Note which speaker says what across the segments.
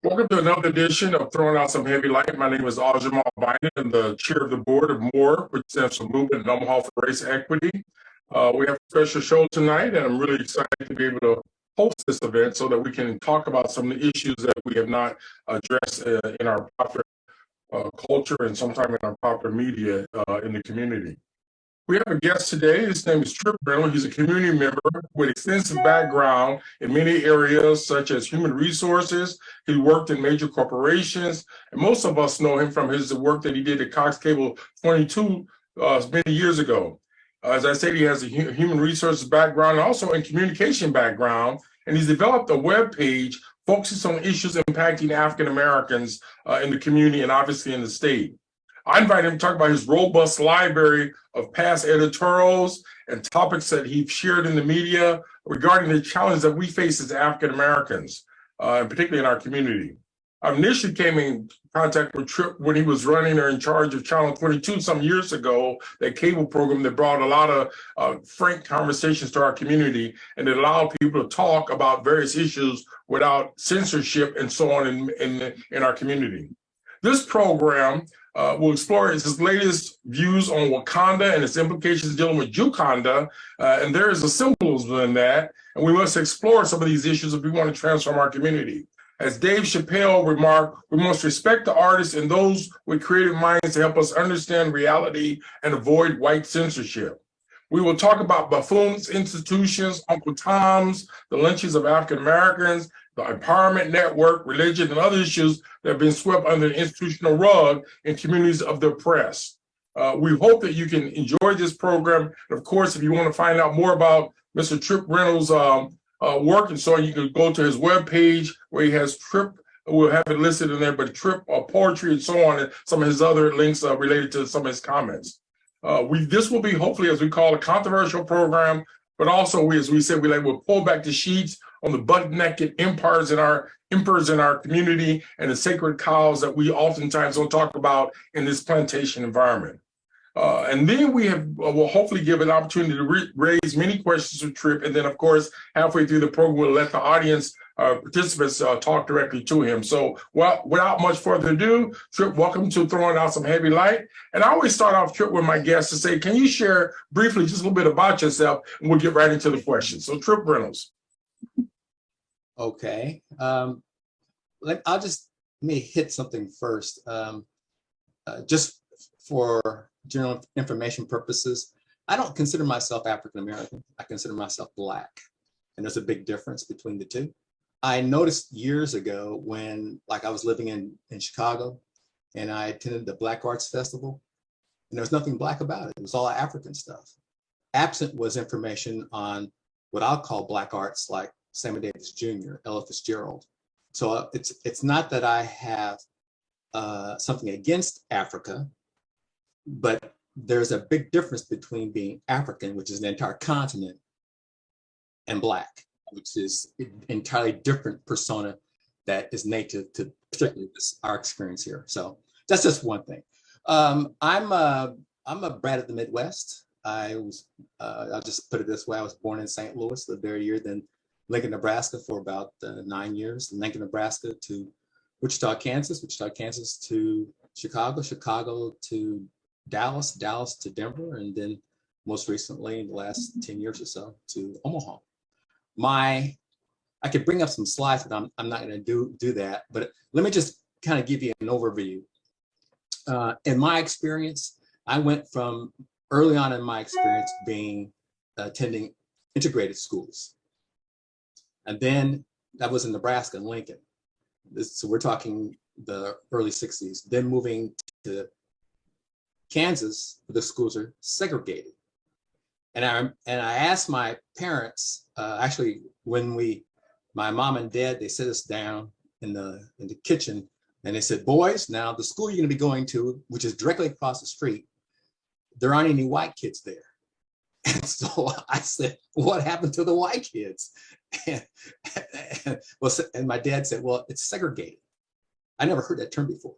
Speaker 1: Welcome to another edition of Throwing Out Some Heavy Light. My name is Byndon. I'm the chair of the board of MORE, which stands for Movement in Omaha for Race Equity. We have a special show tonight, and I'm really excited to be able to host this event so that we can talk about some of the issues that we have not addressed in our popular culture and sometimes in our popular media in the community. We have a guest today. His name is Trip Reynolds. He's a community member with extensive background in many areas, such as human resources. He worked in major corporations, and most of us know him from his work that he did at Cox Cable 22 many years ago. As I said, he has a human resources background and also in communication background, and he's developed a web page focused on issues impacting African Americans in the community and obviously in the state. I invited him to talk about his robust library of past editorials and topics that he shared in the media regarding the challenges that we face as African Americans, and particularly in our community. I initially came in contact with Trip when he was running or in charge of Channel 22 some years ago, that cable program that brought a lot of frank conversations to our community and it allowed people to talk about various issues without censorship and so on in our community. This program will explore his latest views on Wakanda and its implications dealing with Jukonda, and there is a symbolism in that, and we must explore some of these issues if we want to transform our community. As Dave Chappelle remarked, we must respect the artists and those with creative minds to help us understand reality and avoid white censorship. We will talk about buffoons, institutions, Uncle Toms, the lynchings of African Americans, the empowerment network, religion, and other issues that have been swept under the institutional rug in communities of the oppressed. We hope that you can enjoy this program. And of course, if you want to find out more about Mr. Trip Reynolds' work and so on, you can go to his webpage where he has Trip, we'll have it listed in there, but Trip poetry and so on, and some of his other links related to some of his comments. This will be hopefully, as we call, a controversial program, but also, as we said, we'll pull back the sheets on the butt-naked emperors in our community and the sacred cows that we oftentimes don't talk about in this plantation environment. And then we'll hopefully give an opportunity to raise many questions with Trip. And then, of course, halfway through the program, we'll let the audience participants talk directly to him. So without much further ado, Trip, welcome to Throwing Out Some Heavy Light. And I always start off, Trip, with my guests to say, can you share briefly just a little bit about yourself? And we'll get right into the questions. So Trip Reynolds.
Speaker 2: Okay. I'll just hit something first. Just for general information purposes, I don't consider myself African American. I consider myself Black. And there's a big difference between the two. I noticed years ago when I was living in Chicago and I attended the Black Arts Festival, and there was nothing Black about it. It was all African stuff. Absent was information on what I'll call Black arts, like Sammy Davis Jr., Ella Fitzgerald. So it's not that I have something against Africa, but there's a big difference between being African, which is an entire continent, and Black, which is an entirely different persona that is native to particularly our experience here. So that's just one thing. I'm a brat of the Midwest. I'll just put it this way. I was born in St. Louis, lived there a year, then Lincoln, Nebraska for about 9 years, Lincoln, Nebraska to Wichita, Kansas to Chicago, Chicago to Dallas, Dallas to Denver, and then most recently in the last 10 years or so to Omaha. I could bring up some slides, but I'm not going to do that. But let me just kind of give you an overview. In my experience, I went from early on in my experience attending integrated schools. And then that was in Nebraska and Lincoln. So we're talking the early 60s. Then moving to Kansas, the schools are segregated. And I asked my parents, actually, when my mom and dad, they sit us down in the kitchen and they said, boys, now the school you're going to be going to, which is directly across the street, there aren't any white kids there. And so I said, what happened to the white kids? And my dad said, well, it's segregated. I never heard that term before.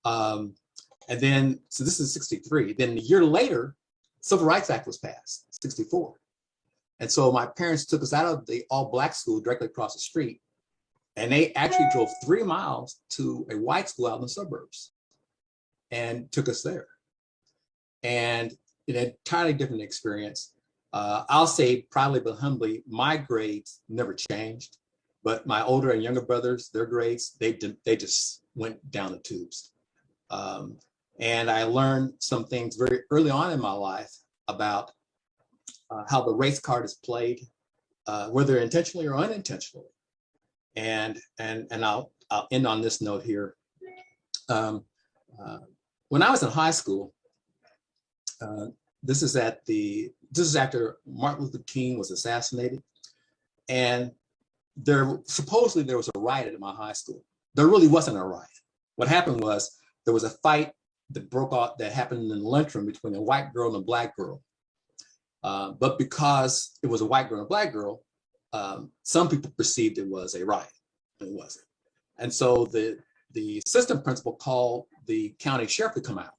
Speaker 2: And then, so this is 63. Then a year later, Civil Rights Act was passed, 64. And so my parents took us out of the all Black school directly across the street And they actually drove 3 miles to a white school out in the suburbs and took us there. And an entirely different experience. I'll say proudly but humbly, my grades never changed, but my older and younger brothers, their grades, they just went down the tubes. And I learned some things very early on in my life about how the race card is played, whether intentionally or unintentionally. And I'll end on this note here. When I was in high school, this is after Martin Luther King was assassinated, and supposedly there was a riot at my high school. There really wasn't a riot. What happened was there was a fight that broke out that happened in the lunchroom between a white girl and a black girl. But because it was a white girl and a black girl, some people perceived it was a riot. It wasn't. And so the assistant principal called the county sheriff to come out.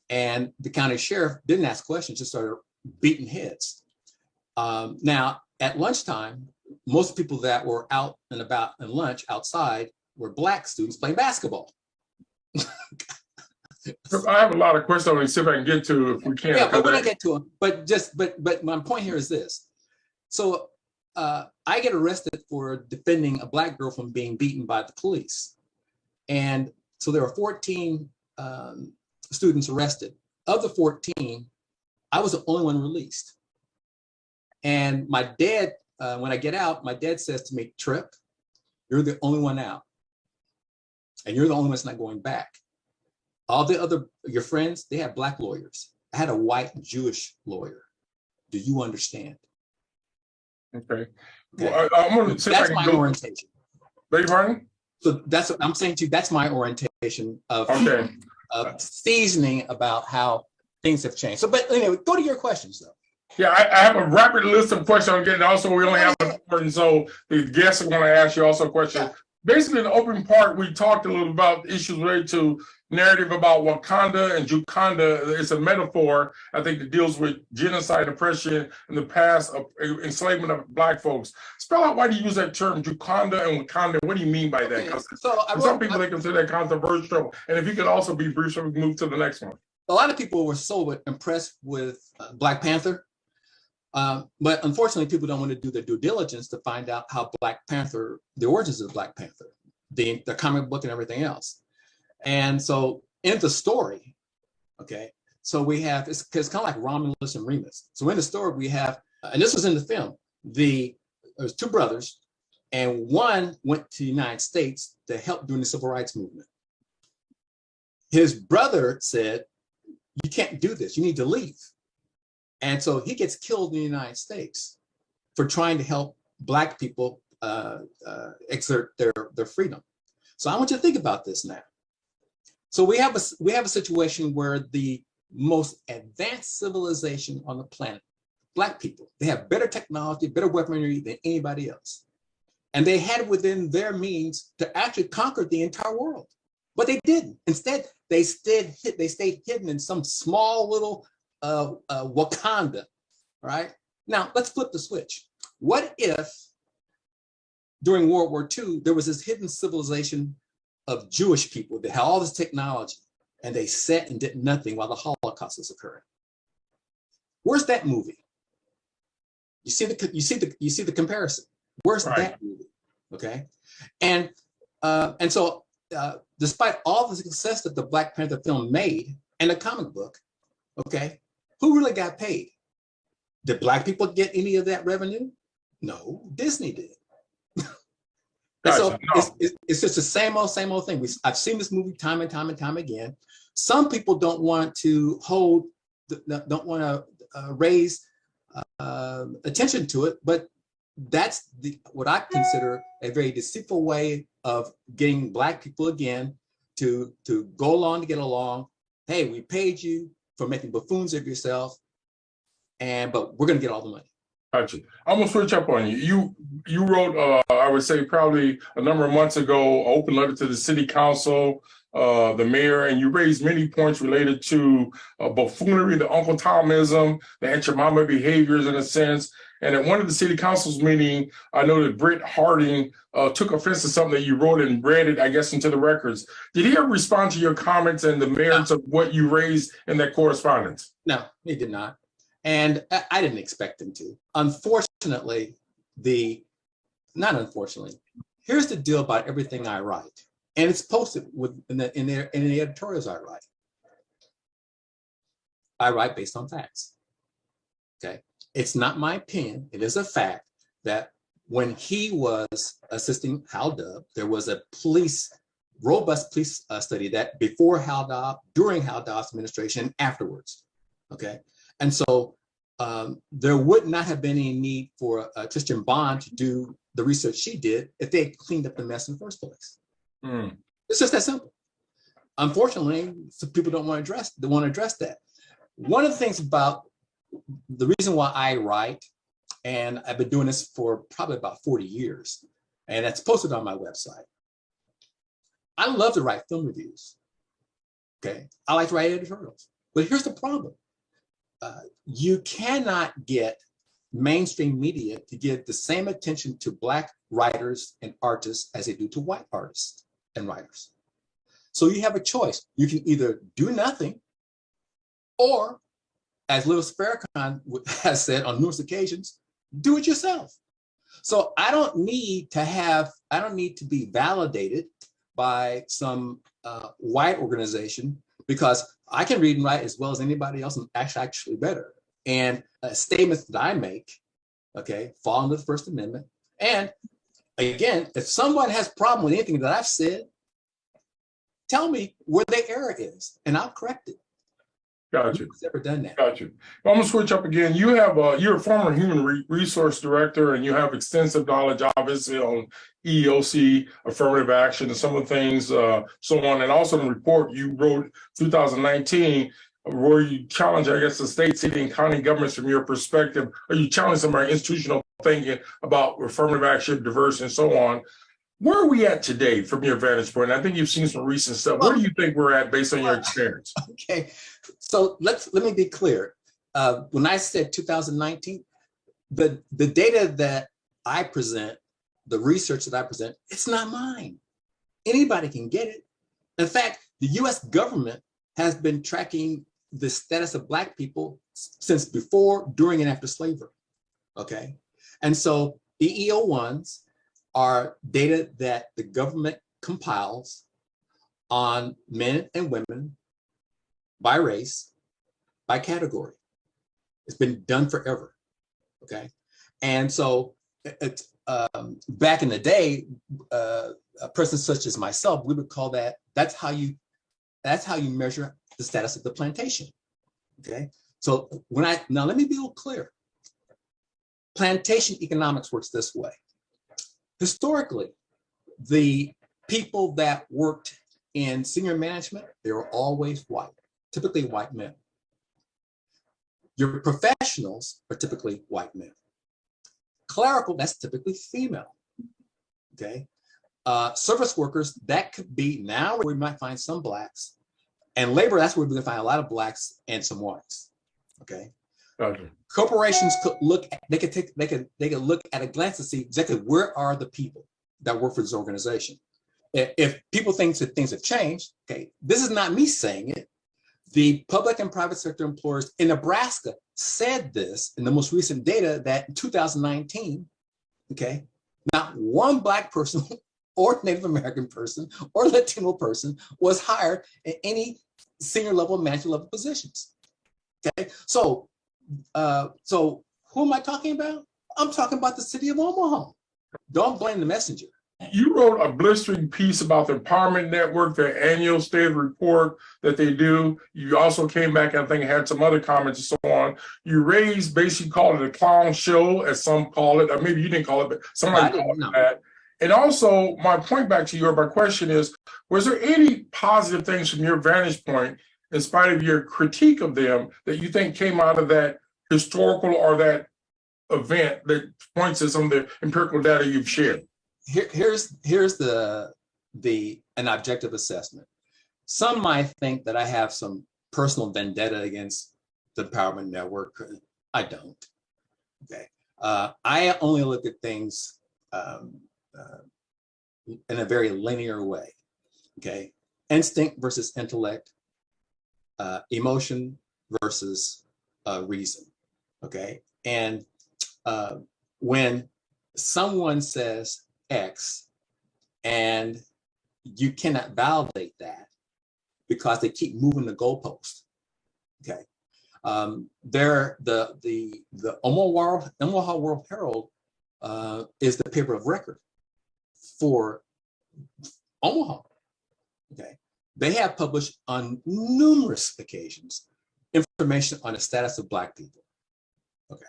Speaker 2: And the county sheriff didn't ask questions, just started beating heads. Now, at lunchtime, most people that were out and about and lunch outside were black students playing basketball.
Speaker 1: I have a lot of questions on see if I can get to if we can.
Speaker 2: Yeah, but we're gonna get to them. But my point here is this. So I get arrested for defending a black girl from being beaten by the police. And so there were 14 students arrested. Of the 14, I was the only one released. And my dad, when I get out, my dad says to me, Trip, you're the only one out. And you're the only one that's not going back. All the other, your friends, they have black lawyers. I had a white Jewish lawyer. Do you understand?
Speaker 1: Okay. Well, I'm going to
Speaker 2: that's my orientation.
Speaker 1: Beg your pardon?
Speaker 2: So that's what I'm saying to you. That's my orientation of seasoning about how things have changed. So, but anyway, go to your questions though.
Speaker 1: Yeah, I have a rapid list of questions I'm getting. Also, we only have an hour, and so the guests are going to ask you also a question. Yeah. Basically, in the open part, we talked a little about issues related to narrative about Wakanda and Jukanda. It's a metaphor, I think, that deals with genocide, oppression, and the past of enslavement of Black folks. Spell out why do you use that term, Jukanda and Wakanda? What do you mean by that?
Speaker 2: Okay.
Speaker 1: Some people, they consider that controversial. And if you could also be brief so we can move to the next one.
Speaker 2: A lot of people were so impressed with Black Panther. But unfortunately, people don't want to do their due diligence to find out how Black Panther, the origins of Black Panther, the comic book and everything else. And so in the story, okay, so we have, it's kind of like Romulus and Remus. So in the story we have, and this was in the film, there's two brothers, and one went to the United States to help during the Civil Rights Movement. His brother said, you can't do this, you need to leave. And so he gets killed in the United States for trying to help Black people exert their freedom. So I want you to think about this now. So we have a situation where the most advanced civilization on the planet, Black people, they have better technology, better weaponry than anybody else. And they had within their means to actually conquer the entire world. But they didn't. Instead, they stayed hidden in some small little Wakanda, right? Now, let's flip the switch. What if during World War II, there was this hidden civilization of Jewish people that had all this technology and they sat and did nothing while the Holocaust was occurring? Where's that movie? You see the comparison. Where's that movie? Okay, and so despite all the success that the Black Panther film made and the comic book, okay, who really got paid? Did Black people get any of that revenue? No, Disney did. So it's just the same old thing. I've seen this movie time and time again. Some people don't want to raise attention to it, but that's what I consider a very deceitful way of getting Black people again to go along to get along. Hey, we paid you for making buffoons of yourself, but we're going to get all the money.
Speaker 1: Gotcha. I'm gonna switch up on you. You wrote, I would say, probably a number of months ago, an open letter to the city council the mayor, and you raised many points related to buffoonery, the Uncle Tomism, the Aunt Your Mama behaviors in a sense. And at one of the city council's meeting, I know that Britt Harding took offense to something that you wrote and read it, I guess, into the records. Did he ever respond to your comments and the merits of what you raised in that correspondence?
Speaker 2: No, he did not. And I didn't expect him to. Unfortunately, not unfortunately, here's the deal about everything I write. And it's posted in the editorials I write. I write based on facts. Okay. It's not my opinion. It is a fact that when he was assisting Hal Dub, there was a robust police study that before Hal Dub, during Hal Dub's administration, and afterwards. Okay. And so there would not have been any need for Tristan Bond to do the research she did if they had cleaned up the mess in the first place. Mm. It's just that simple. Unfortunately, some people don't want to address that. One of the things about the reason why I write, and I've been doing this for probably about 40 years, and that's posted on my website. I love to write film reviews. Okay, I like to write editorials, but here's the problem. You cannot get mainstream media to give the same attention to Black writers and artists as they do to white artists and writers. So you have a choice. You can either do nothing, or, as Louis Farrakhan has said on numerous occasions, do it yourself. So I don't need to be validated by some white organization, because I can read and write as well as anybody else, and actually better. And statements that I make, okay, fall under the First Amendment. And again, if someone has a problem with anything that I've said, tell me where the error is, and I'll correct it.
Speaker 1: Gotcha.
Speaker 2: Who's ever done that?
Speaker 1: Gotcha. I'm gonna switch up again. You're a former human resource director, and you have extensive knowledge, obviously, on EEOC, affirmative action, and some of the things, so on. And also in the report you wrote 2019, where you challenge, I guess, the state, city, and county governments from your perspective, or you challenge some of our institutional thinking about affirmative action, diversity, and so on. Where are we at today from your vantage point? I think you've seen some recent stuff. Where do you think we're at based on your experience?
Speaker 2: Okay, so let me be clear. When I said 2019, the data that I present, the research that I present, it's not mine. Anybody can get it. In fact, the US government has been tracking the status of Black people since before, during, and after slavery, okay? And so EEO1s are data that the government compiles on men and women by race, by category. It's been done forever, okay? And so back in the day, a person such as myself, we would call that's how you measure the status of the plantation, okay? So now let me be real clear. Plantation economics works this way. Historically, the people that worked in senior management, they were always white, typically white men. Your professionals are typically white men. Clerical, that's typically female, okay? Service workers, that could be, now we might find some Blacks, and labor, that's where we're gonna find a lot of Blacks and some whites, okay? Okay. Corporations could look, they could look at a glance to see exactly where are the people that work for this organization. If people think that things have changed, okay, this is not me saying it. The public and private sector employers in Nebraska said this in the most recent data that in 2019, okay, not one Black person or Native American person or Latino person was hired in any senior level, management level positions. Okay, so who am I talking about? I'm talking about the city of Omaha. Don't blame the messenger.
Speaker 1: You wrote a blistering piece about the Empowerment Network, their annual state report that they do. You also came back, I think, had some other comments and so on. You raised, basically called it a clown show, as some call it, or maybe you didn't call it, but somebody called it that. And also, my point back to you, or my question is, was there any positive things from your vantage point, in spite of your critique of them, that you think came out of that historical or that event that points to some of the empirical data you've shared?
Speaker 2: Here's an objective assessment. Some might think that I have some personal vendetta against the Empowerment Network. I don't. Okay. I only look at things in a very linear way. Okay. Instinct versus intellect, emotion versus reason. Okay. And when someone says X and you cannot validate that because they keep moving the goalpost. Okay. The Omaha World Herald is the paper of record for Omaha. Okay. They have published on numerous occasions information on the status of Black people. Okay.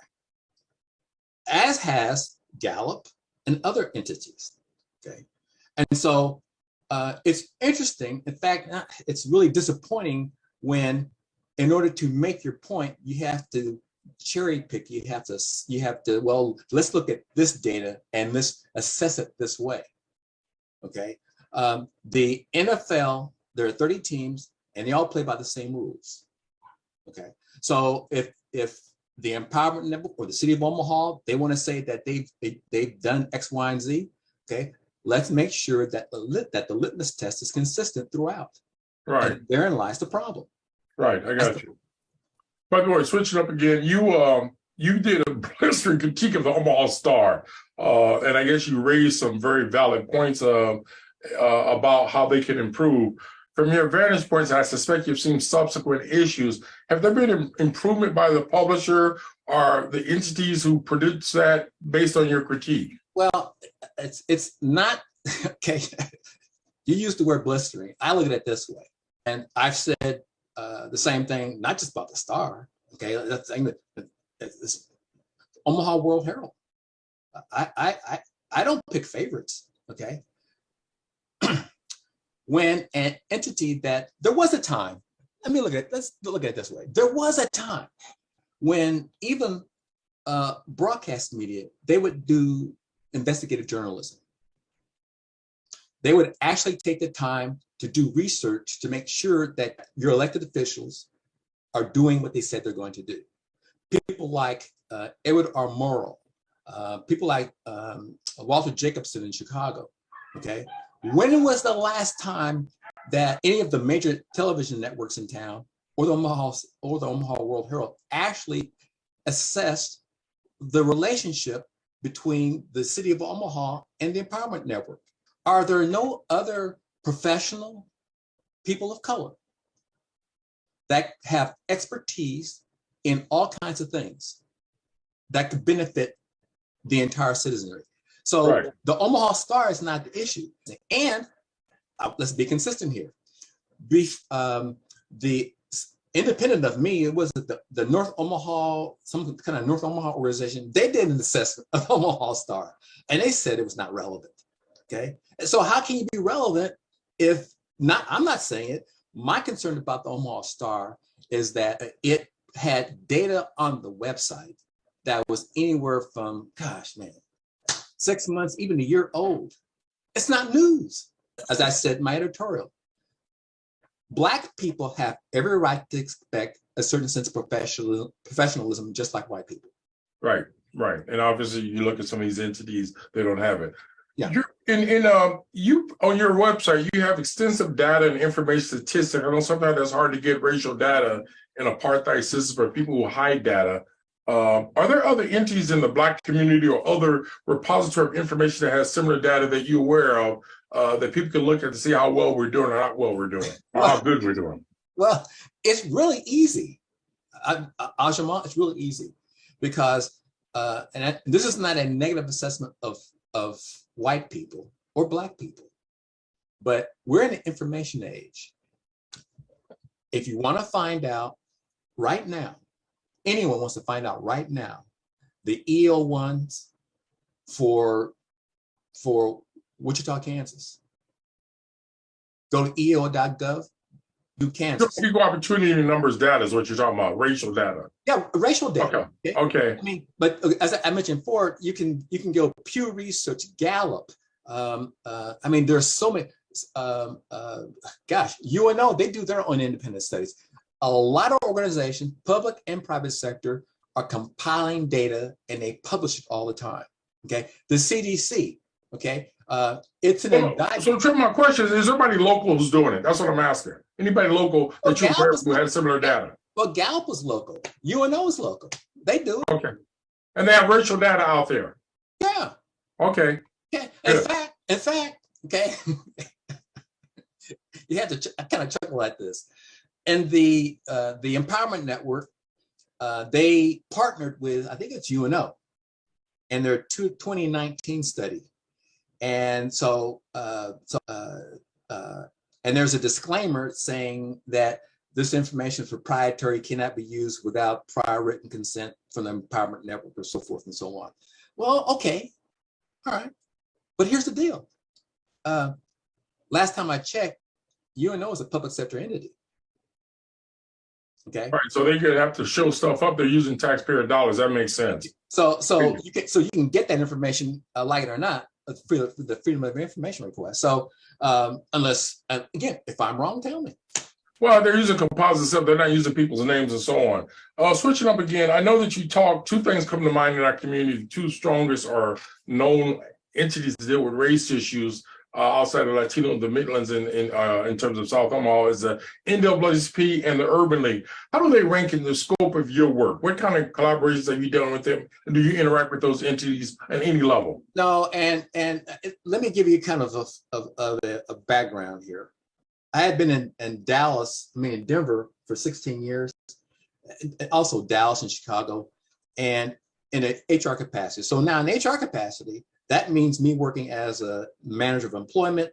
Speaker 2: As has Gallup and other entities. Okay. And so it's interesting. In fact, it's really disappointing when, in order to make your point, you have to cherry pick. You have to, well, let's look at this data and let's assess it this way. Okay. The NFL, there are 30 teams and they all play by the same rules. Okay. So if the Empowerment Network or the City of Omaha, they want to say that they've done X, Y, and Z, okay, let's make sure that the litmus test is consistent throughout.
Speaker 1: Right.
Speaker 2: And therein lies the problem.
Speaker 1: Right. I got you. By the way, switching up again, you did a blistering critique of the Omaha Star, and I guess you raised some very valid points about how they can improve. From your vantage points, I suspect you've seen subsequent issues. Have there been an improvement by the publisher or the entities who produce that based on your critique?
Speaker 2: Well, it's not, okay, you used the word blistering. I look at it this way, and I've said the same thing, not just about the Star, okay, that's saying that it's Omaha World Herald. I don't pick favorites, okay? When an entity that, there was a time, let's look at it this way. There was a time when even broadcast media, they would do investigative journalism. They would actually take the time to do research to make sure that your elected officials are doing what they said they're going to do. People like Edward R. Murrow, people like Walter Jacobson in Chicago, okay? When was the last time that any of the major television networks in town or the Omaha World Herald actually assessed the relationship between the City of Omaha and the Empowerment Network? Are there no other professional people of color that have expertise in all kinds of things that could benefit the entire citizenry? So right. The Omaha Star is not the issue. And let's be consistent here. The independent of me, it was the North Omaha, some kind of North Omaha organization, they did an assessment of Omaha Star and they said it was not relevant, okay? So how can you be relevant if not, I'm not saying it. My concern about the Omaha Star is that it had data on the website that was anywhere from, gosh, man, 6 months, even a year old. It's not news. As I said in my editorial, Black people have every right to expect a certain sense of professionalism, just like white people.
Speaker 1: Right, right. And obviously you look at some of these entities, they don't have it.
Speaker 2: Yeah.
Speaker 1: You on your website, you have extensive data and information statistics. I know sometimes that's hard to get racial data in apartheid systems for people who hide data. Are there other entities in the Black community or other repository of information that has similar data that you're aware of that people can look at to see how well we're doing or not well we're doing, or how good we're doing?
Speaker 2: Well, it's really easy. Ajama, it's really easy because, this is not a negative assessment of white people or Black people, but we're in an information age. If you want to find out right now, anyone wants to find out right now, the EO1s for Wichita, Kansas, go to EO.gov, do Kansas.
Speaker 1: Equal opportunity numbers data is what you're talking about, racial data.
Speaker 2: Yeah, racial data.
Speaker 1: Okay.
Speaker 2: I mean, but as I mentioned before, you can go Pew Research, Gallup. I mean, there's so gosh, UNO, they do their own independent studies. A lot of organizations, public and private sector, are compiling data and they publish it all the time. Okay, the CDC. Okay, it's an indictment.
Speaker 1: So, Trip, my question is everybody local who's doing it? That's what I'm asking. Anybody local that you're aware of who has similar data?
Speaker 2: Well, Gallup is local. UNO is local. They do it.
Speaker 1: Okay, and they have racial data out there.
Speaker 2: Yeah.
Speaker 1: Okay.
Speaker 2: Okay. In fact, okay. You have to kind of chuckle at this. And the Empowerment Network, they partnered with, I think it's UNO, and their 2019 study. And so, and there's a disclaimer saying that this information is proprietary, cannot be used without prior written consent from the Empowerment Network, or so forth and so on. Well, okay, all right, but here's the deal. Last time I checked, UNO is a public sector entity. Okay.
Speaker 1: All right, so they could have to show stuff up. They're using taxpayer dollars. That makes sense.
Speaker 2: So you can get that information, like it or not, through the Freedom of Information request. So unless, again, if I'm wrong, tell me.
Speaker 1: Well, they're using composite stuff. They're not using people's names and so on. Switching up again, I know that you talk, two things come to mind in our community. The two strongest are known entities that deal with race issues outside of Latino, the Midlands, in terms of South Omaha, is the NAACP and the Urban League. How do they rank in the scope of your work? What kind of collaborations have you done with them? And do you interact with those entities at any level?
Speaker 2: No, and let me give you kind of a background here. I had been in Denver for 16 years, also Dallas and Chicago, and in an HR capacity. So now in HR capacity, that means me working as a manager of employment,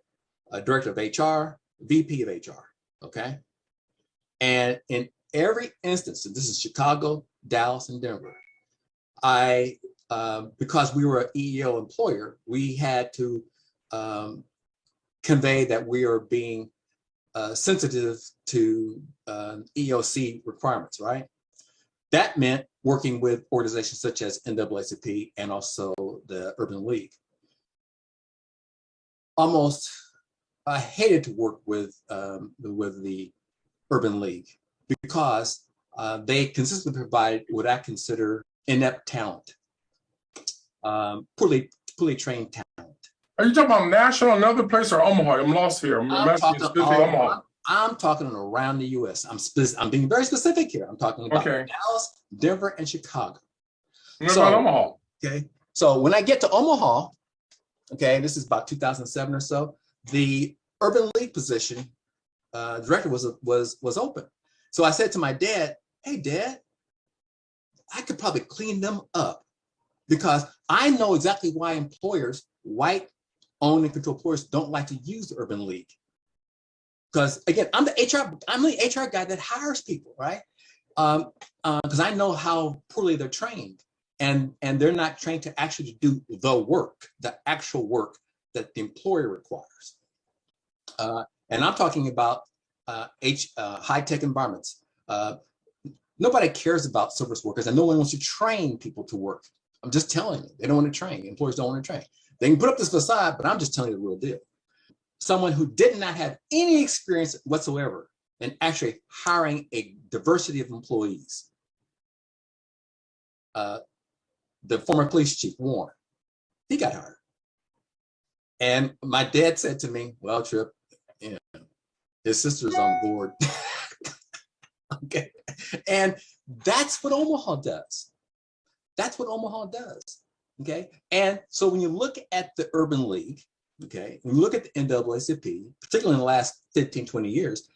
Speaker 2: a director of HR, VP of HR, okay? And in every instance, and this is Chicago, Dallas, and Denver, because we were an EEO employer, we had to convey that we are being sensitive to EOC requirements, right? That meant working with organizations such as NAACP and also the Urban League. I hated to work with the Urban League because they consistently provided what I consider inept talent, poorly trained talent.
Speaker 1: Are you talking about national, another place, or Omaha? I'm lost here.
Speaker 2: I'm talking around the U.S. I'm being very specific here. I'm talking about Dallas, Denver, and Chicago.
Speaker 1: What about Omaha?
Speaker 2: Okay. So when I get to Omaha, okay, this is about 2007 or so, the Urban League position director was open. So I said to my dad, "Hey, Dad, I could probably clean them up because I know exactly why employers, white owned and controlled employers, don't like to use the Urban League. Because again, I'm the HR guy that hires people, right? Because I know how poorly they're trained, and they're not trained to actually do the work, the actual work that the employer requires. And I'm talking about high-tech environments. Nobody cares about service workers, and no one wants to train people to work. I'm just telling you, they don't want to train. Employers don't want to train. They can put up this facade, but I'm just telling you the real deal. Someone who did not have any experience whatsoever in actually hiring a diversity of employees. The former police chief, Warren, he got hired. And my dad said to me, "Well, Trip, you know, his sister's on board." Okay. And that's what Omaha does. That's what Omaha does. Okay. And so when you look at the Urban League, okay, when you look at the NAACP, particularly in the last 15, 20 years,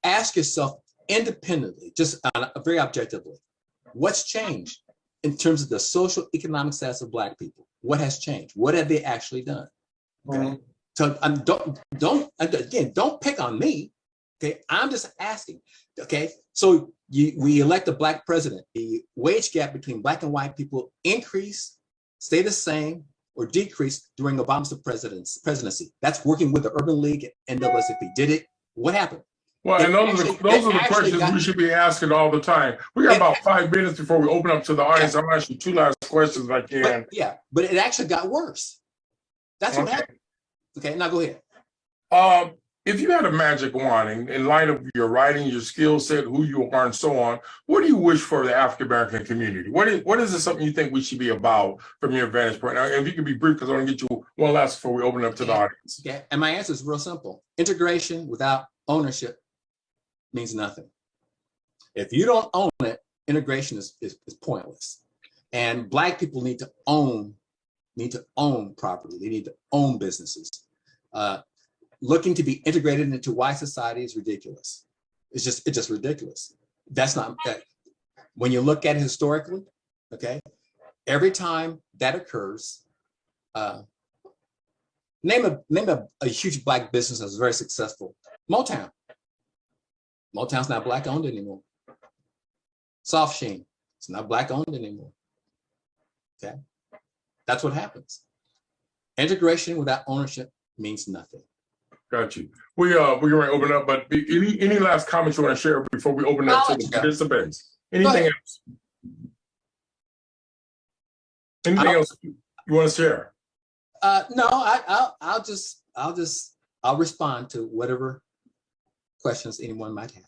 Speaker 2: ask yourself independently, just very objectively, what's changed in terms of the social economic status of Black people? What has changed? What have they actually done? Okay. So don't pick on me. Okay. I'm just asking. Okay. So we elect a Black president. The wage gap between Black and white people increase, stay the same, or decrease during Obama's presidency. That's working with the Urban League and NAACP. Did it? What happened?
Speaker 1: Well, and those are the questions we should be asking all the time. We got about 5 minutes before we open up to the audience. I'm asking two last questions if I can.
Speaker 2: But it actually got worse. That's what happened. Okay, now go ahead.
Speaker 1: If you had a magic wand in light of your writing, your skill set, who you are, and so on, what do you wish for the African American community? What is it something you think we should be about from your vantage point? Now, if you could be brief, because I want to get you one last before we open it up to the audience.
Speaker 2: Yeah, and my answer is real simple. Integration without ownership means nothing. If you don't own it, integration is pointless. And Black people need to own property. They need to own businesses. Looking to be integrated into white society is ridiculous. It's just ridiculous. That's not, when you look at it historically, okay, every time that occurs, name a huge Black business that's very successful. Motown. Motown's not Black owned anymore. Soft Sheen, it's not Black owned anymore. Okay, that's what happens. Integration without ownership means nothing.
Speaker 1: Got you. We're going to open up, but any last comments you want to share before we open up to the participants? Anything else? Anything else you want to share?
Speaker 2: No, I'll respond to whatever questions anyone might have.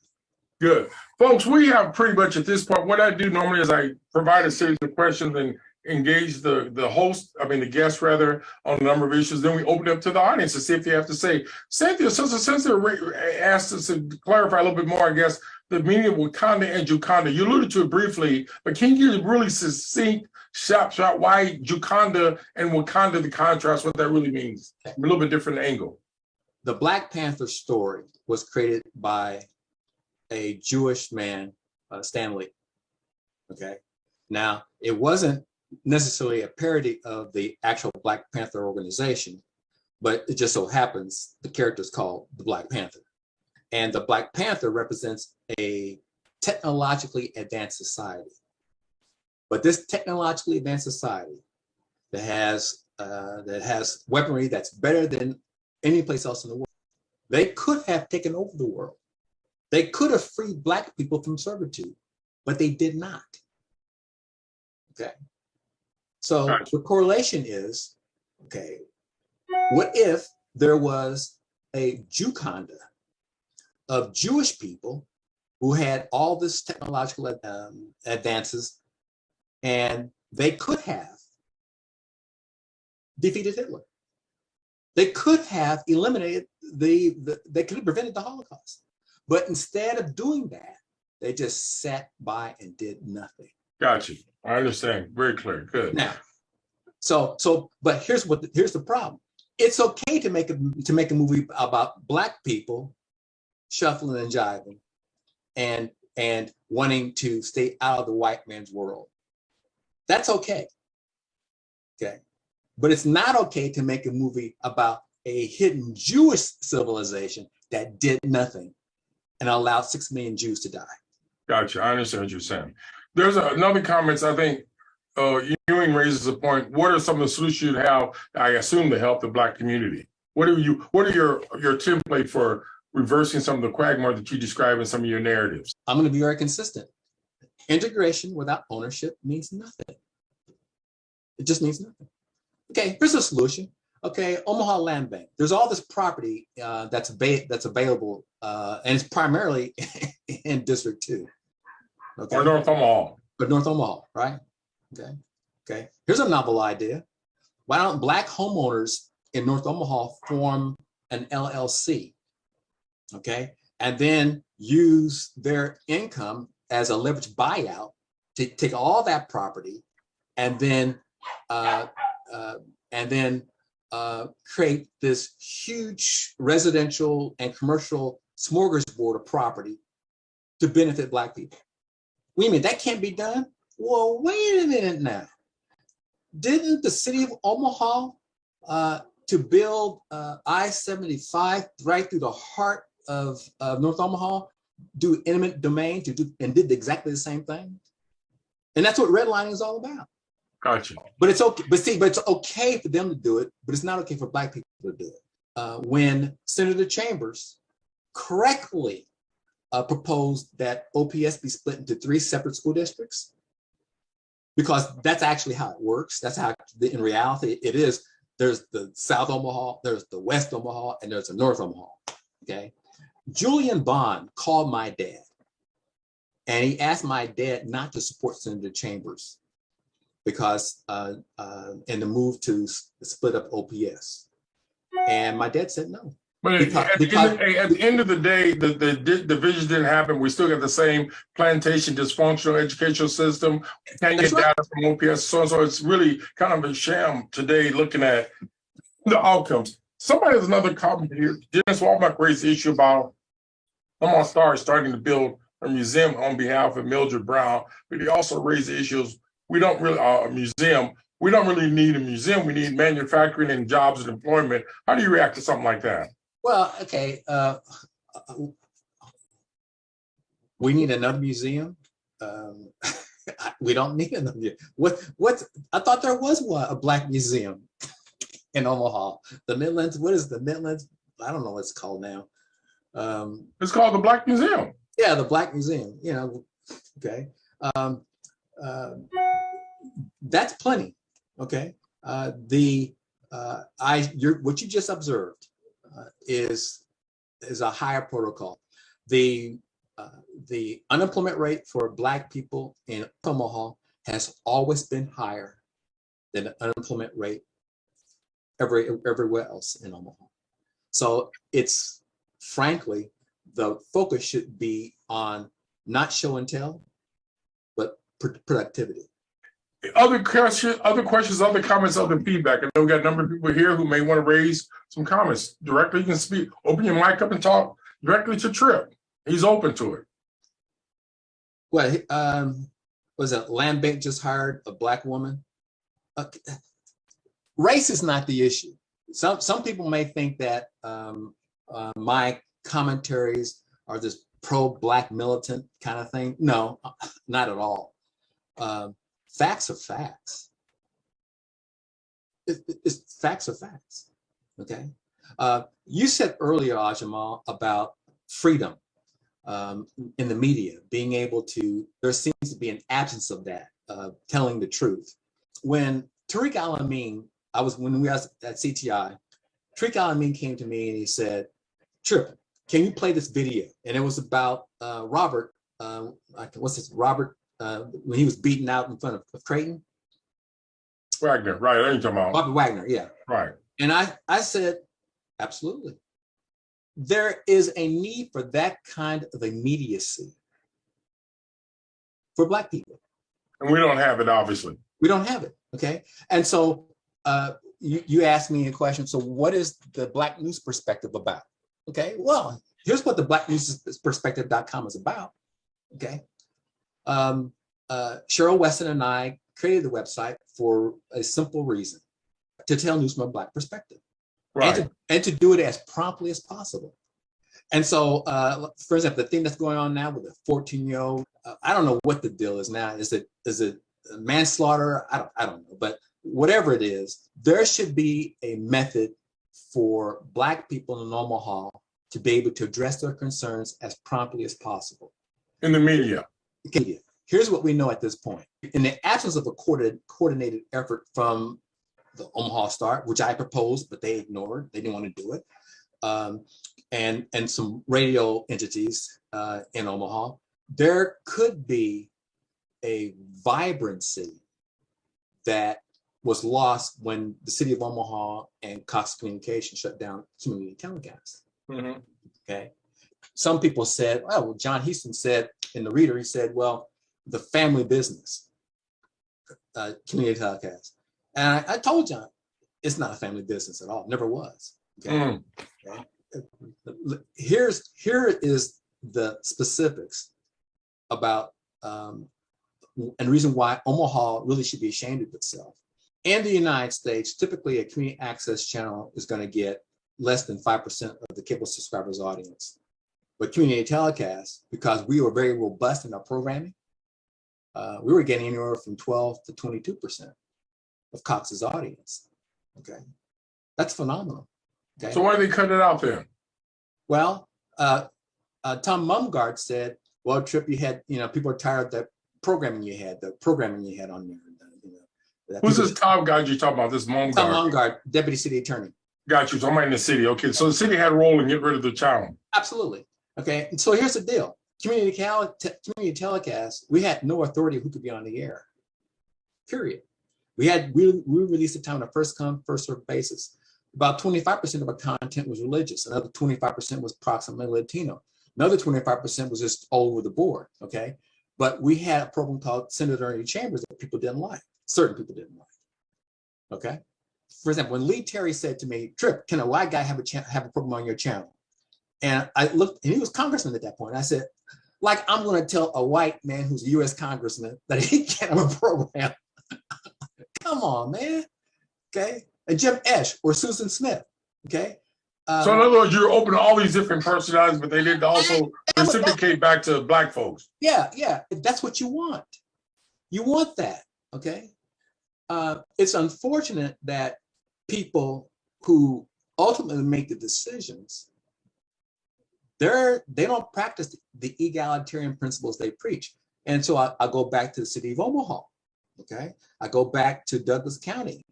Speaker 1: Good. Folks, we have pretty much at this point, what I do normally is I provide a series of questions and engage the guest rather, on a number of issues. Then we open it up to the audience to see if they have to say. Cynthia, since they asked us to clarify a little bit more, I guess, the meaning of Wakanda and Jukanda. You alluded to it briefly, but can you really succinct, shot why Jukanda and Wakanda, the contrast, what that really means? A little bit different angle.
Speaker 2: The Black Panther story was created by a Jewish man, Stan Lee. Okay. Now, it wasn't necessarily a parody of the actual Black Panther organization, but it just so happens the character is called the Black Panther. And the Black Panther represents a technologically advanced society. But this technologically advanced society that has weaponry that's better than any place else in the world, they could have taken over the world. They could have freed Black people from servitude, but they did not. Okay. So the correlation is, okay, what if there was a Jukanda of Jewish people who had all this technological advances, and they could have defeated Hitler. They could have eliminated they could have prevented the Holocaust. But instead of doing that, they just sat by and did nothing.
Speaker 1: Got you. I understand. Very clear. Good.
Speaker 2: Now, but here's the problem. It's okay to make a movie about Black people shuffling and jiving and wanting to stay out of the white man's world. That's okay. Okay. But it's not okay to make a movie about a hidden Jewish civilization that did nothing and allowed 6 million Jews to die.
Speaker 1: Gotcha. I understand what you're saying. There's another comment. I think Ewing raises a point. What are some of the solutions you have, I assume, to help the Black community? What are your template for reversing some of the quagmire that you describe in some of your narratives?
Speaker 2: I'm going to be very consistent. Integration without ownership means nothing. It just means nothing. Okay, here's a solution. Okay, Omaha Land Bank. There's all this property that's available, and it's primarily in District 2. Okay.
Speaker 1: Or North Omaha.
Speaker 2: But North Omaha, right? Okay. Okay. Here's a novel idea. Why don't Black homeowners in North Omaha form an LLC? Okay. And then use their income as a leveraged buyout to take all that property and then create this huge residential and commercial smorgasbord of property to benefit Black people. Wait a minute, that can't be done? Well, wait a minute now. Didn't the city of Omaha to build I-75 right through the heart of North Omaha do eminent domain and did exactly the same thing? And that's what redlining is all about.
Speaker 1: Gotcha.
Speaker 2: But it's okay. But it's okay for them to do it, but it's not okay for Black people to do it. When Senator Chambers correctly proposed that OPS be split into 3 separate school districts, because that's actually how it works. That's how, in reality, it is. there's the South Omaha, there's the West Omaha, and there's the North Omaha. Okay. Julian Bond called my dad, and he asked my dad not to support Senator Chambers because in the move to split up OPS. And my dad said no.
Speaker 1: But at the end of the day, the division didn't happen. We still got the same plantation dysfunctional educational system. Can't get data from OPS. So it's really kind of a sham today looking at the outcomes. Somebody has another comment here. Dennis Walmart raised the issue about Omaha Star starting to build a museum on behalf of Mildred Brown, but he also raised the issues. We don't really a museum. We don't really need a museum. We need manufacturing and jobs and employment. How do you react to something like that?
Speaker 2: Well, okay. We need another museum. We don't need another museum. What? I thought there was a Black museum in Omaha. The Midlands. What is the Midlands? I don't know what it's called now.
Speaker 1: It's called the Black Museum.
Speaker 2: Yeah, the Black Museum. You know. Okay. That's plenty. Okay. What you just observed is a higher protocol. The unemployment rate for Black people in Omaha has always been higher than the unemployment rate everywhere else in Omaha. So it's frankly, the focus should be on not show and tell, but productivity.
Speaker 1: Other questions, other comments, other feedback. I know we got a number of people here who may want to raise some comments directly. You can speak, open your mic up and talk directly to Trip. He's open to it.
Speaker 2: Well, was it Land Bank just hired a Black woman? Race is not the issue. Some people may think that my commentaries are this pro-Black militant kind of thing. No, not at all. Facts are facts. It's facts are facts. Okay. You said earlier, Ajamal, about freedom in the media, being able to. There seems to be an absence of that, telling the truth. When Tariq Al-Amin, when we was at CTI, Tariq Al-Amin came to me and he said, "Trip, can you play this video?" And it was about Robert. What's this? Robert. When he was beaten out in front of Creighton.
Speaker 1: Wagner, right? I ain't talking about
Speaker 2: Robert Wagner, yeah.
Speaker 1: Right.
Speaker 2: And I said, absolutely. There is a need for that kind of immediacy for Black people.
Speaker 1: And we don't have it, obviously.
Speaker 2: We don't have it, okay? And so you asked me a question, so what is the Black News Perspective about? Okay, well, here's what the blacknewsperspective.com is about, okay? Cheryl Weston and I created the website for a simple reason: to tell news from a Black perspective, right, and to do it as promptly as possible. And so, for example, the thing that's going on now with a 14-year-old, I don't know what the deal is now. Is it manslaughter? I don't know. But whatever it is, there should be a method for Black people in Omaha to be able to address their concerns as promptly as possible.
Speaker 1: In the media.
Speaker 2: Here's what we know at this point. In the absence of a coordinated effort from the Omaha Star, which I proposed, but they ignored, they didn't want to do it, and some radio entities in Omaha, there could be a vibrancy that was lost when the city of Omaha and Cox Communications shut down community telecast. Mm-hmm. Okay. Some people said, well, John Houston said in the Reader, he said, well, the family business community telecast. And I told John, it's not a family business at all. Never was. Okay. Okay. Here is the specifics about and the reason why Omaha really should be ashamed of itself. In the United States, typically a community access channel is going to get less than 5% of the cable subscribers' audience. But community telecast, because we were very robust in our programming, we were getting anywhere from 12 to 22% of Cox's audience. Okay, that's phenomenal. Okay.
Speaker 1: So why do they cut it out then?
Speaker 2: Well, Tom Mumgard said, "Well, Trip, you had, people are tired of the programming you had on there.
Speaker 1: Who's this top guy you talking about? This
Speaker 2: Tom
Speaker 1: Mongard?
Speaker 2: Mongard, deputy city attorney.
Speaker 1: Got you. So I'm in the city. Okay, so the city had a role in getting rid of the channel.
Speaker 2: Absolutely. Okay, and so here's the deal. Community telecast, we had no authority who could be on the air, period. We released the time on a first come, first served basis. About 25% of our content was religious. Another 25% was approximately Latino. Another 25% was just all over the board, okay? But we had a program called Senator Ernie Chambers that people didn't like. Certain people didn't like, okay? For example, when Lee Terry said to me, Trip, can a white guy have a program on your channel? And I looked, and he was congressman at that point. I said, like, I'm going to tell a white man who's a U.S. congressman that he can't have a program. Come on, man. Okay. And Jim Esch or Susan Smith. Okay.
Speaker 1: So in other words, you're open to all these different personalities, but they did also reciprocate back to Black folks.
Speaker 2: Yeah, yeah. That's what you want. You want that. Okay. It's unfortunate that people who ultimately make the decisions, they don't practice the egalitarian principles they preach. And so I go back to the city of Omaha. Okay. I go back to Douglas County.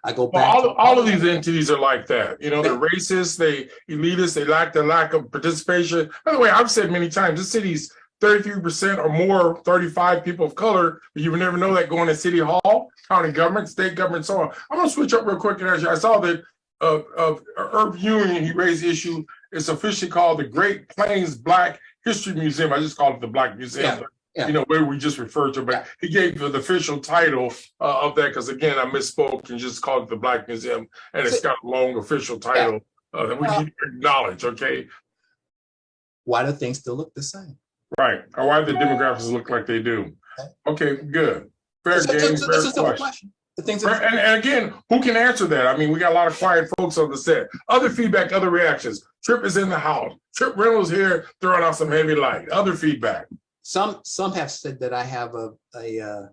Speaker 2: I go back.
Speaker 1: Well, all of these entities are like that. You know, they're racist, they elitist, they lack the lack of participation. By the way, I've said many times, this city's 33% or more, 35 people of color, but you would never know that going to City Hall, county government, state government, so on. I'm gonna switch up real quick and ask you, I saw that Irv Ewing, he raised the issue, it's officially called the Great Plains Black History Museum. I just call it the Black Museum. Yeah. Yeah. You know, where we just referred to, but he gave the official title of that because, again, I misspoke and just called it the Black Museum, and it's got a long official title that we need to acknowledge, okay?
Speaker 2: Why do things still look the same?
Speaker 1: Right, or why do the demographics look like they do? Okay, good. Fair game, fair question. And again, who can answer that? I mean, we got a lot of quiet folks on the set. Other feedback, other reactions. Trip is in the house. Trip Reynolds here throwing out some heavy light. Other feedback.
Speaker 2: Some have said that I have a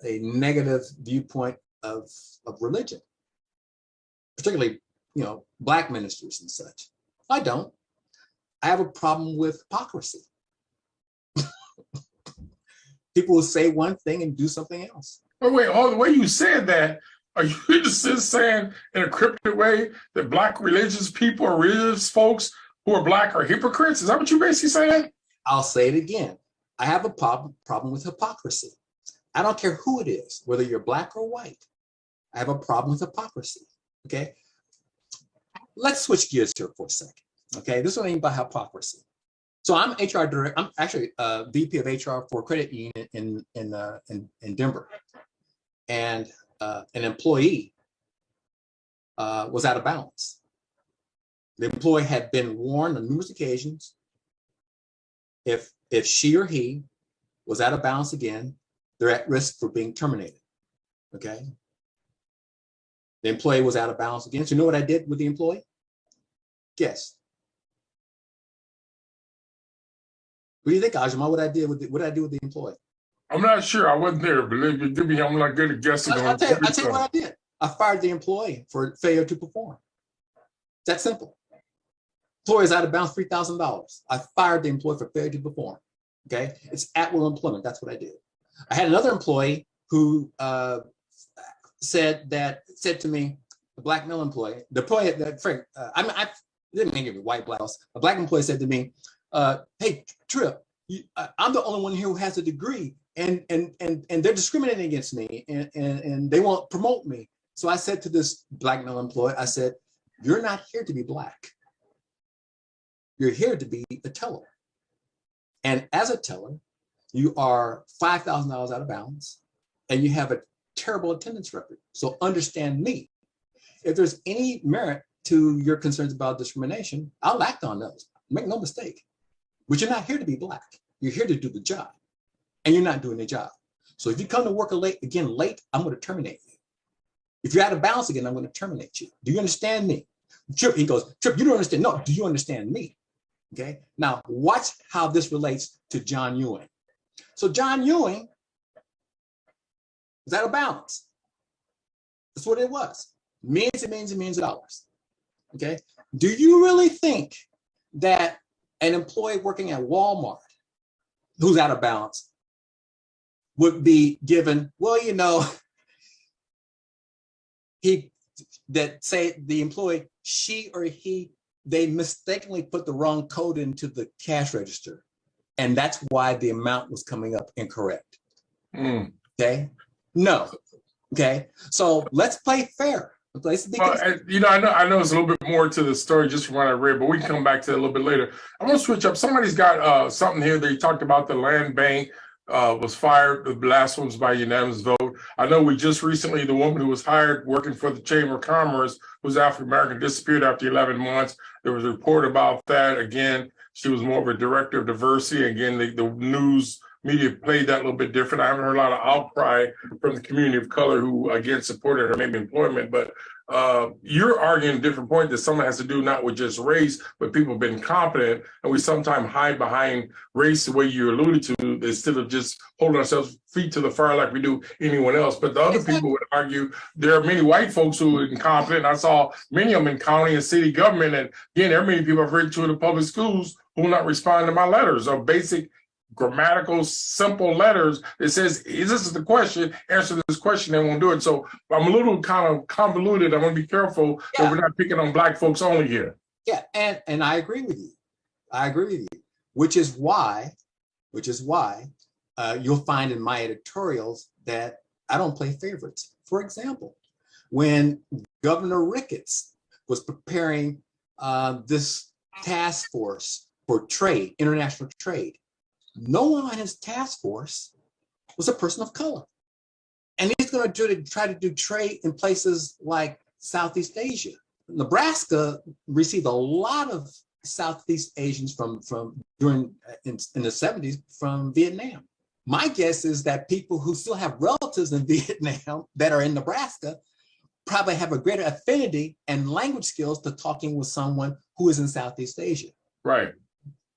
Speaker 2: negative viewpoint of religion, particularly, you know, Black ministers and such. I don't. I have a problem with hypocrisy. People will say one thing and do something else.
Speaker 1: Oh, wait, the way you said that, are you just saying in a cryptic way that Black religious people or religious folks who are Black are hypocrites? Is that what you're basically saying?
Speaker 2: I'll say it again. I have a problem with hypocrisy. I don't care who it is, whether you're Black or white. I have a problem with hypocrisy, okay? Let's switch gears here for a second, okay? This is what I mean by hypocrisy. So I'm HR director, I'm actually VP of HR for a credit union in Denver. And an employee was out of balance. The employee had been warned on numerous occasions if she or he was out of balance again, they're at risk for being terminated, okay? The employee was out of balance again. So you know what I did with the employee? Guess. What do you think, Ajima, what I did with the employee?
Speaker 1: I'm not sure. I wasn't there. Believe me, I'm not good at guessing.
Speaker 2: I'll tell you what I did. I fired the employee for failure to perform. That simple. Employee is out of bounds, $3,000. I fired the employee for failure to perform. Okay, it's at will employment. That's what I did. I had another employee who said to me, a Black male employee, the employee that Frank, I didn't mean to be white blouse. A Black employee said to me, "Hey, Trip, I'm the only one here who has a degree, and they're discriminating against me, and they won't promote me." So I said to this Black male employee, I said, "You're not here to be Black. You're here to be a teller. And as a teller, you are $5,000 out of balance, and you have a terrible attendance record. So understand me. If there's any merit to your concerns about discrimination, I'll act on those. Make no mistake. But you're not here to be Black. You're here to do the job, and you're not doing the job. So if you come to work late, I'm going to terminate you. If you're out of balance again, I'm going to terminate you. Do you understand me?" Trip, he goes, "Trip, you don't understand." No, do you understand me? Okay, now watch how this relates to John Ewing. So John Ewing was out of balance. That's what it was. Millions and millions and millions of dollars. Okay, do you really think that an employee working at Walmart who's out of balance would be given, well, you know, that say the employee, she or he, they mistakenly put the wrong code into the cash register. And that's why the amount was coming up incorrect. Okay? No. Okay? So let's play fair.
Speaker 1: Well, I know it's a little bit more to the story just from what I read, but we can come back to it a little bit later. I'm going to switch up. Somebody's got something here. They talked about the land bank was fired. The last one was by unanimous vote. I know we just recently, the woman who was hired working for the Chamber of Commerce, who's African-American, disappeared after 11 months. There was a report about that. Again, she was more of a director of diversity. Again, the news media played that a little bit different. I haven't heard a lot of outcry from the community of color who, again, supported her maybe employment, but you're arguing a different point that someone has to do not with just race, but people have been competent, and we sometimes hide behind race the way you alluded to, instead of just holding ourselves feet to the fire like we do anyone else. But the other people would argue there are many white folks who are incompetent. I saw many of them in county and city government, and again, there are many people I've written to in the public schools who will not respond to my letters or basic grammatical, simple letters that says, this is the question, answer this question, they won't do it. So I'm a little kind of convoluted. I want to be careful that we're not picking on Black folks only here.
Speaker 2: Yeah, and I agree with you. I agree with you, which is why you'll find in my editorials that I don't play favorites. For example, when Governor Ricketts was preparing this task force for trade, international trade, no one on his task force was a person of color. And he's going to try to do trade in places like Southeast Asia. Nebraska received a lot of Southeast Asians from during in the 70s from Vietnam. My guess is that people who still have relatives in Vietnam that are in Nebraska probably have a greater affinity and language skills to talking with someone who is in Southeast Asia.
Speaker 1: Right.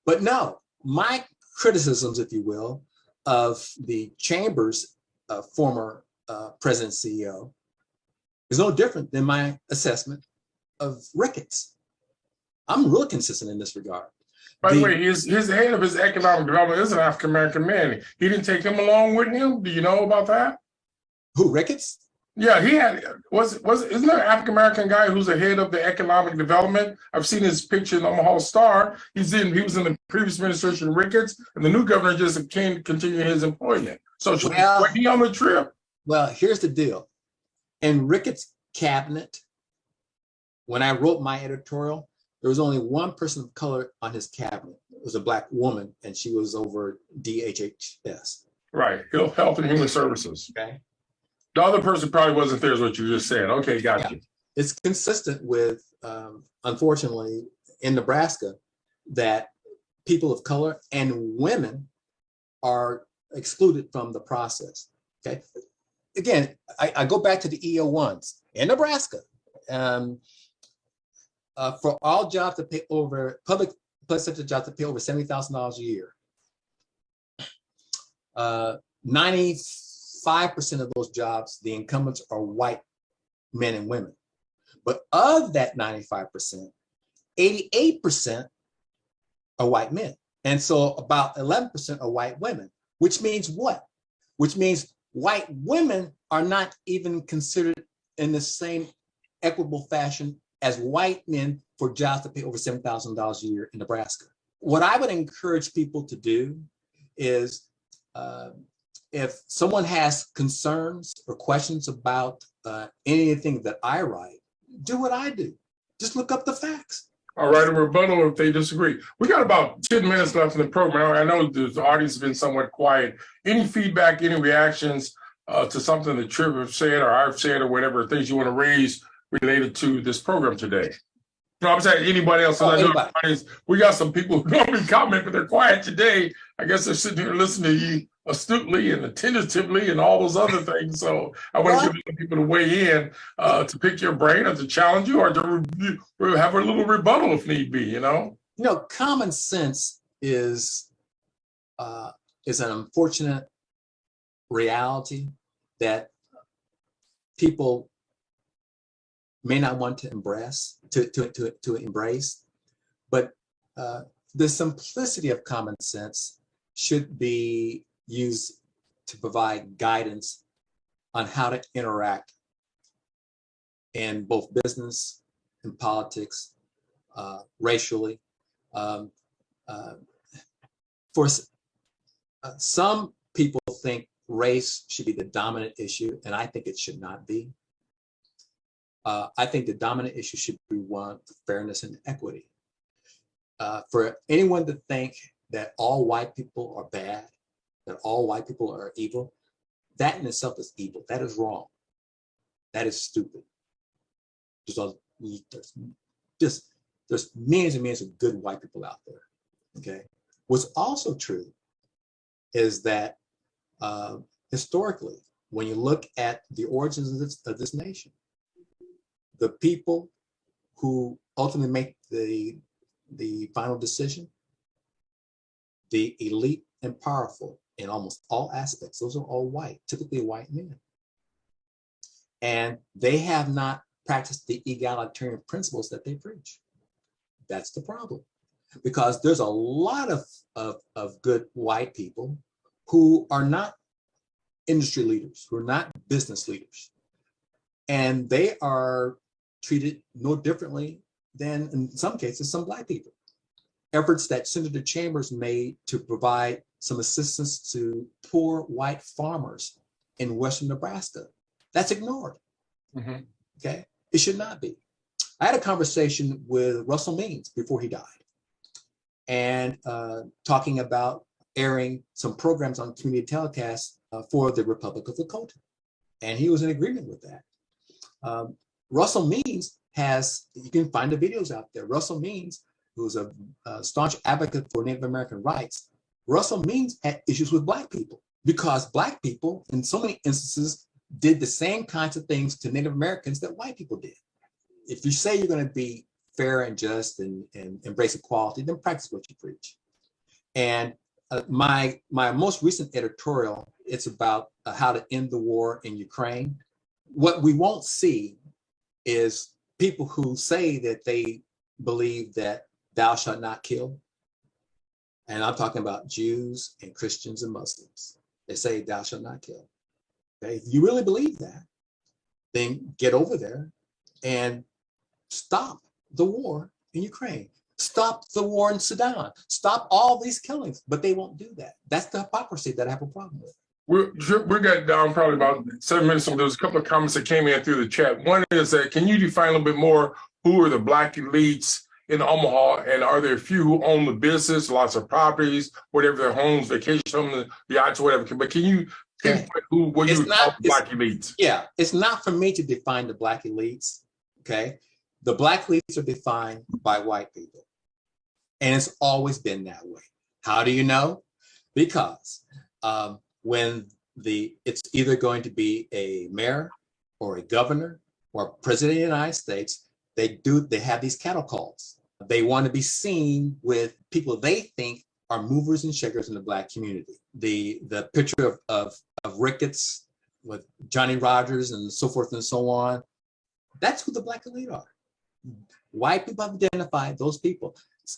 Speaker 2: But no, my criticisms, if you will, of the Chamber's former president CEO is no different than my assessment of Ricketts. I'm real consistent in this regard.
Speaker 1: By the way, his head of his economic development is an African-American man. He didn't take him along with him. Do you know about that?
Speaker 2: Who, Ricketts?
Speaker 1: Yeah, he had, isn't there an African-American guy who's the head of the economic development? I've seen his picture in the Omaha Star. He was in the previous administration, Ricketts, and the new governor just can't continue his employment. So should he on the trip?
Speaker 2: Well, here's the deal. In Ricketts' cabinet, when I wrote my editorial, there was only one person of color on his cabinet. It was a Black woman, and she was over DHHS.
Speaker 1: Right, Health and Human Services.
Speaker 2: Okay.
Speaker 1: The other person probably wasn't there, is what you just said. Okay, got you.
Speaker 2: It's consistent with, unfortunately, in Nebraska, that people of color and women are excluded from the process. Okay. Again, I go back to the EO1s in Nebraska. For all jobs to pay over, public sector jobs to pay over $70,000 a year, 95% of those jobs, the incumbents are white men and women. But of that 95%, 88% are white men. And so about 11% are white women, which means what? Which means white women are not even considered in the same equitable fashion as white men for jobs that pay over $7,000 a year in Nebraska. What I would encourage people to do is, if someone has concerns or questions about anything that I write, do what I do. Just look up the facts.
Speaker 1: All right, a rebuttal if they disagree. We got about 10 minutes left in the program. I know the audience has been somewhat quiet. Any feedback, any reactions to something that Trip have said or I've said or whatever, things you want to raise related to this program today? No, I'm saying anybody else. We got some people who normally comment, but they're quiet today. I guess they're sitting here listening to you astutely and attentively and all those other things. So I want to give people to weigh in, to pick your brain or to challenge you or to have a little rebuttal if need be, you know?
Speaker 2: You know, common sense is an unfortunate reality that people may not want to embrace, but the simplicity of common sense should be used to provide guidance on how to interact in both business and politics, racially. Um, uh, for some people think race should be the dominant issue, and I think it should not be. I think the dominant issue should be one of fairness and equity. For anyone to think that all white people are bad, that all white people are evil, that in itself is evil. That is wrong. That is stupid. There's millions and millions of good white people out there. Okay. What's also true is that historically, when you look at the origins of this nation, the people who ultimately make the final decision, the elite and powerful in almost all aspects, those are all white, typically white men. And they have not practiced the egalitarian principles that they preach. That's the problem. Because there's a lot of good white people who are not industry leaders, who are not business leaders. And they are treated no differently than, in some cases, some black people. Efforts that Senator Chambers made to provide some assistance to poor white farmers in Western Nebraska, that's ignored. Mm-hmm. Okay, it should not be. I had a conversation with Russell Means before he died, and talking about airing some programs on community telecasts for the Republic of Lakota. And he was in agreement with that. Russell Means has, you can find the videos out there. Russell Means, who's a staunch advocate for Native American rights, Russell Means had issues with black people because black people, in so many instances, did the same kinds of things to Native Americans that white people did. If you say you're going to be fair and just and embrace equality, then practice what you preach. And my most recent editorial, it's about how to end the war in Ukraine. What we won't see is people who say that they believe that thou shalt not kill. And I'm talking about Jews and Christians and Muslims. They say thou shalt not kill. Okay? If you really believe that, then get over there and stop the war in Ukraine. Stop the war in Sudan. Stop all these killings, but they won't do that. That's the hypocrisy that I have a problem with.
Speaker 1: We're getting down probably about 7 minutes ago. There was a couple of comments that came in through the chat. One is that, can you define a little bit more who are the black elites in Omaha, and are there a few who own the business, lots of properties, whatever their homes, vacation homes, yachts, whatever. But can you pinpoint what you would call black elites?
Speaker 2: Yeah, it's not for me to define the black elites. Okay, the black elites are defined by white people, and it's always been that way. How do you know? Because when it's either going to be a mayor or a governor or president of the United States, they have these cattle calls. They want to be seen with people they think are movers and shakers in the black community. The picture of Ricketts with Johnny Rogers and so forth and so on, that's who the black elite are. White people have identified those people.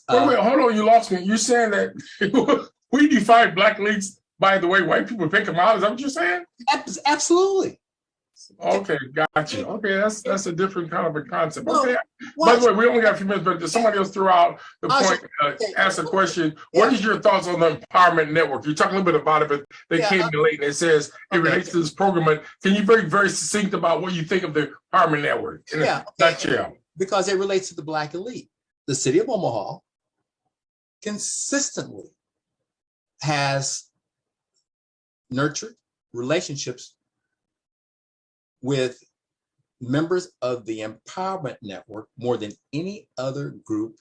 Speaker 1: Wait, hold on, you lost me. You're saying that we define black elites by the way white people pick them out? Is that what you're saying?
Speaker 2: Absolutely.
Speaker 1: Okay, got you. Okay, that's a different kind of a concept. Okay. By the way, we only got a few minutes, but somebody else threw out the point, asked a question. What is your thoughts on the Empowerment Network? You talked a little bit about it, but they came in late and it says it relates to this program. But can you be very succinct about what you think of the Empowerment Network in a nutshell?
Speaker 2: Because it relates to the black elite. The city of Omaha consistently has nurtured relationships with members of the Empowerment Network more than any other group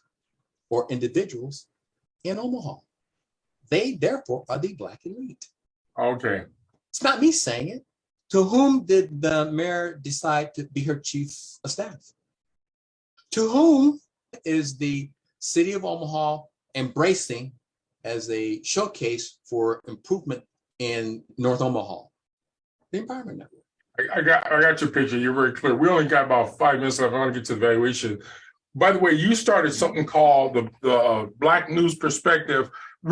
Speaker 2: or individuals in Omaha. They, therefore, are the black elite.
Speaker 1: Okay.
Speaker 2: It's not me saying it. To whom did the mayor decide to be her chief of staff? To whom is the city of Omaha embracing as a showcase for improvement in North Omaha? The Empowerment Network.
Speaker 1: I got your picture. You're very clear. We only got about 5 minutes left. I want to get to the evaluation. By the way, you started something called the Black News Perspective.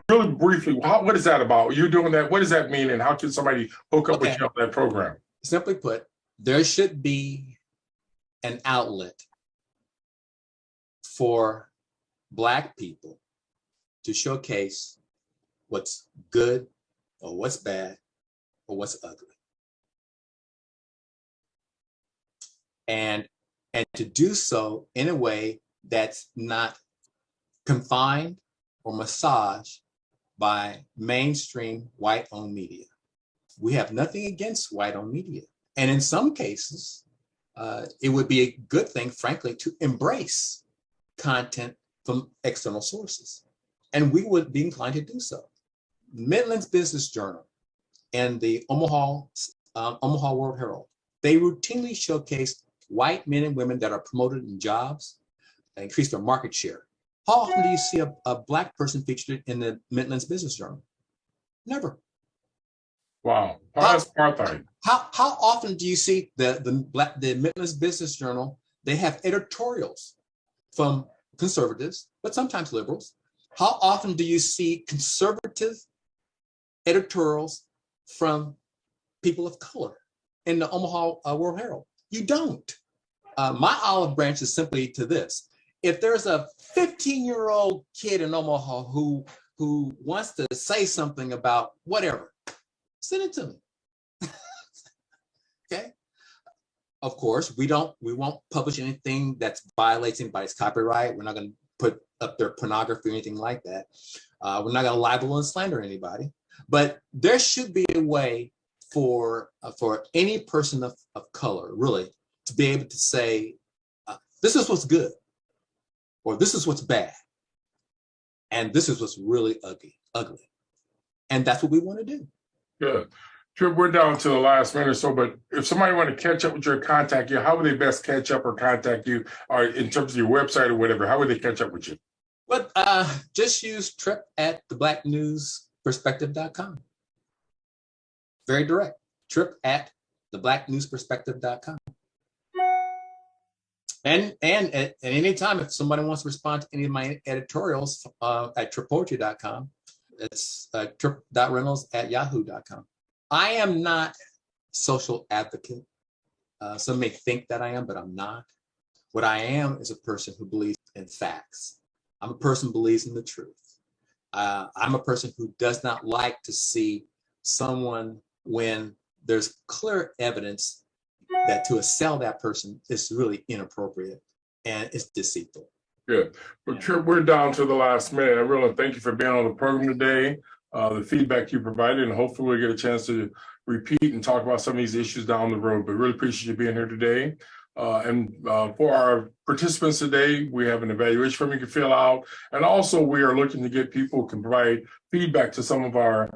Speaker 1: Really briefly, what is that about? You're doing that. What does that mean, and how can somebody hook up with you on that program?
Speaker 2: Simply put, there should be an outlet for Black people to showcase what's good or what's bad or what's ugly. And to do so in a way that's not confined or massaged by mainstream white-owned media. We have nothing against white-owned media. And in some cases, it would be a good thing, frankly, to embrace content from external sources. And we would be inclined to do so. Midland's Business Journal and the Omaha World Herald, they routinely showcase white men and women that are promoted in jobs and increase their market share. How often do you see a Black person featured in the Midland's Business Journal? Never.
Speaker 1: Wow. That's apartheid.
Speaker 2: How often do you see the Midland's Business Journal? They have editorials from conservatives, but sometimes liberals. How often do you see conservative editorials from people of color in the Omaha World Herald? You don't. My olive branch is simply to this. If there's a 15-year-old kid in Omaha who wants to say something about whatever, send it to me. Okay. Of course, we won't publish anything that violates anybody's copyright. We're not going to put up their pornography or anything like that. We're not going to libel and slander anybody. But there should be a way for any person of color, really, to be able to say, this is what's good, or this is what's bad, and this is what's really ugly. And that's what we want to do.
Speaker 1: Good. Trip, we're down to the last minute or so, but if somebody want to catch up with your contact you, how would they best catch up or contact you, or in terms of your website or whatever, how would they catch up with you?
Speaker 2: But just use Trip at theblacknewsperspective.com. Very direct. Trip at theblacknewsperspective.com. And at any time, if somebody wants to respond to any of my editorials at trippoetry.com, it's trip.reynolds@yahoo.com. I am not social advocate. Some may think that I am, but I'm not. What I am is a person who believes in facts. I'm a person who believes in the truth. I'm a person who does not like to see someone when there's clear evidence that to assail that person is really inappropriate and it's deceitful.
Speaker 1: Good. Well, Trip, we're down to the last minute. I really thank you for being on the program today, the feedback you provided, and hopefully we'll get a chance to repeat and talk about some of these issues down the road. But really appreciate you being here today. For our participants today, we have an evaluation form you can fill out. And also we are looking to get people who can provide feedback to some of our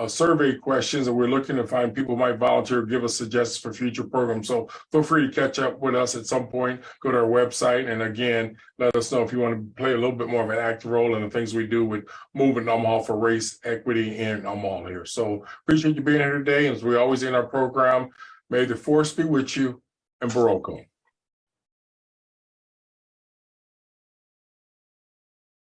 Speaker 1: survey questions, and we're looking to find people who might volunteer, give us suggestions for future programs. So feel free to catch up with us at some point, go to our website, and again, let us know if you want to play a little bit more of an active role in the things we do with moving Omaha for race equity in Omaha here. So appreciate you being here today. As we always end our program, may the force be with you, and Baroko.